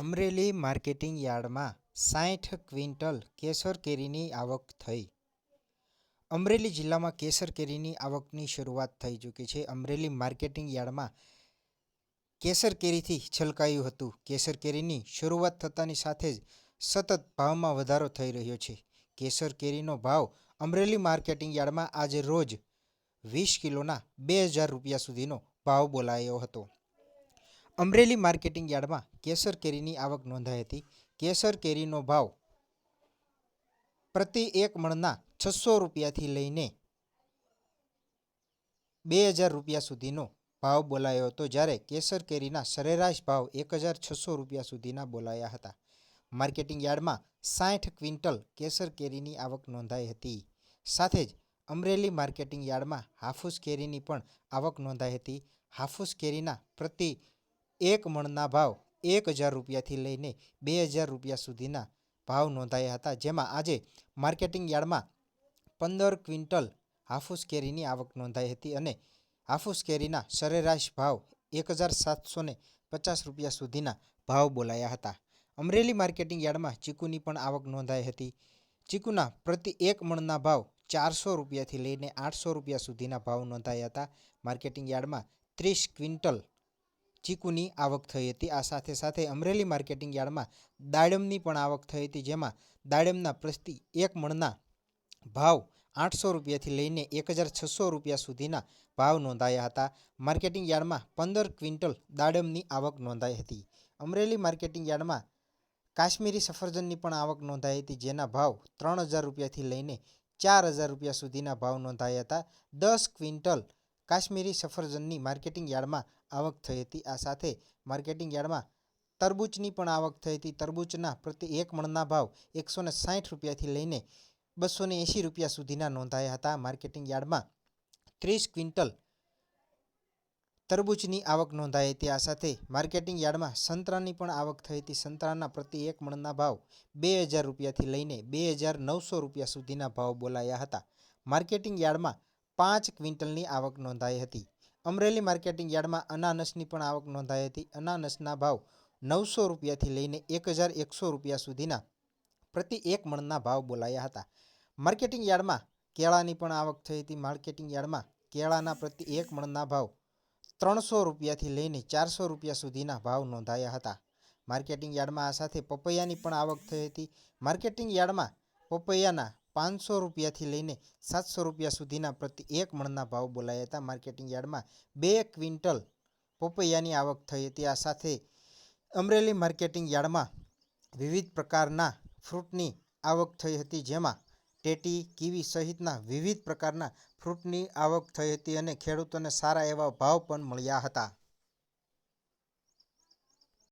Amreli marketing યાર્ડમાં 60 quintal કેસર કેરીની આવક થઈ. અમરેલી જિલ્લામાં કેસર કેરીની આવકની શરૂઆત થઈ ચૂકી છે. અમરેલી માર્કેટિંગ યાર્ડમાં કેસર કેરીથી છલકાયું હતું. કેસર કેરીની શરૂઆત થતાની સાથે જ સતત ભાવમાં વધારો થઈ રહ્યો છે. કેસર કેરીનો ભાવ અમરેલી માર્કેટિંગ યાર્ડમાં આજે રોજ 20 કિલોના 2000 રૂપિયા સુધીનો ભાવ બોલાયો હતો. અમરેલી માર્કેટિંગ યાર્ડમાં કેસર કેરીની આવક નોંધાઈ હતી. કેસર કેરીનો ભાવ પ્રતિ એક મણના 600 રૂપિયાથી લઈને 2000 રૂપિયા સુધીનો ભાવ બોલાયો હતો, જ્યારે કેસર કેરીના સરેરાશ ભાવ 1600 રૂપિયા સુધીના બોલાયા હતા. માર્કેટિંગ યાર્ડમાં 60 ક્વિન્ટલ કેસર કેરીની આવક નોંધાઈ હતી. સાથે જ અમરેલી માર્કેટિંગ યાર્ડમાં હાફૂસ કેરીની પણ આવક નોંધાઈ હતી. હાફૂસ કેરીના પ્રતિ એક મણના ભાવ 1000 રૂપિયાથી લઈને 2000 રૂપિયા સુધીના ભાવ નોંધાયા હતા, જેમાં આજે માર્કેટિંગ યાર્ડમાં 15 ક્વિન્ટલ હાફૂસ કેરીની આવક નોંધાઈ હતી અને હાફૂસ કેરીના સરેરાશ ભાવ 1750 રૂપિયા સુધીના ભાવ બોલાયા હતા. અમરેલી માર્કેટિંગ યાર્ડમાં ચીકુની પણ આવક નોંધાઈ હતી. ચીકુના પ્રતિ એક મણના ભાવ 400 રૂપિયાથી લઈને 800 રૂપિયા સુધીના ભાવ નોંધાયા હતા. માર્કેટિંગ યાર્ડમાં 30 ક્વિન્ટલ ચીકુની આવક થઈ હતી. આ સાથે સાથે અમરેલી માર્કેટિંગ યાર્ડમાં દાડમની પણ આવક થઈ હતી, જેમાં દાડમના પ્રતિ એક મણના ભાવ 800 રૂપિયાથી લઈને 1600 રૂપિયા સુધીના ભાવ નોંધાયા હતા. માર્કેટિંગ યાર્ડમાં 15 ક્વિન્ટલ દાડમની આવક નોંધાઈ હતી. અમરેલી માર્કેટિંગ યાર્ડમાં કાશ્મીરી સફરજનની પણ આવક નોંધાઈ હતી, જેના ભાવ 3000 રૂપિયાથી લઈને 4000 રૂપિયા સુધીના ભાવ નોંધાયા હતા. 10 ક્વિન્ટલ કાશ્મીરી સફરજનની માર્કેટિંગ યાર્ડમાં આવક થઈ હતી. આ સાથે માર્કેટિંગ યાર્ડમાં તરબૂચની પણ આવક થઈ હતી. તરબૂચના પ્રતિ એક મણના ભાવ 160 રૂપિયાથી લઈને 280 રૂપિયા સુધીના નોંધાયા હતા. માર્કેટિંગ યાર્ડમાં 30 ક્વિન્ટલ તરબૂચની આવક નોંધાઈ હતી. આ સાથે માર્કેટિંગ યાર્ડમાં સંતરાની પણ આવક થઈ હતી. સંતરાના પ્રતિ એક મણના ભાવ 2000 રૂપિયાથી લઈને 2900 રૂપિયા સુધીના ભાવ બોલાયા હતા. માર્કેટિંગ યાર્ડમાં 5 ક્વિન્ટલની આવક નોંધાઈ હતી. અમરેલી માર્કેટિંગ યાર્ડમાં અનાનસની પણ આવક નોંધાઈ હતી. અનાનસના ભાવ 900 રૂપિયાથી લઈને 1100 રૂપિયા સુધીના પ્રતિ એક મણના ભાવ બોલાયા હતા. માર્કેટિંગ યાર્ડમાં કેળાની પણ આવક થઈ હતી. માર્કેટિંગ યાર્ડમાં કેળાના પ્રતિ એક મણના ભાવ 300 રૂપિયાથી લઈને 400 રૂપિયા સુધીના ભાવ નોંધાયા હતા. માર્કેટિંગ યાર્ડમાં આ સાથે પપૈયાની પણ આવક થઈ હતી. માર્કેટિંગ યાર્ડમાં પપૈયાના 500 રૂપિયાથી લઈને 700 રૂપિયા સુધીના પ્રતિ એક મણના ભાવ બોલાયા હતા. માર્કેટિંગ યાર્ડમાં 2 ક્વિન્ટલ પપૈયાની આવક થઈ હતી. આ સાથે અમરેલી માર્કેટિંગ યાર્ડમાં વિવિધ પ્રકારના ફ્રૂટની આવક થઈ હતી, જેમાં ટેટી, કીવી સહિતના વિવિધ પ્રકારના ફ્રૂટની આવક થઈ હતી અને ખેડૂતોને સારા એવા ભાવ પણ મળ્યા હતા.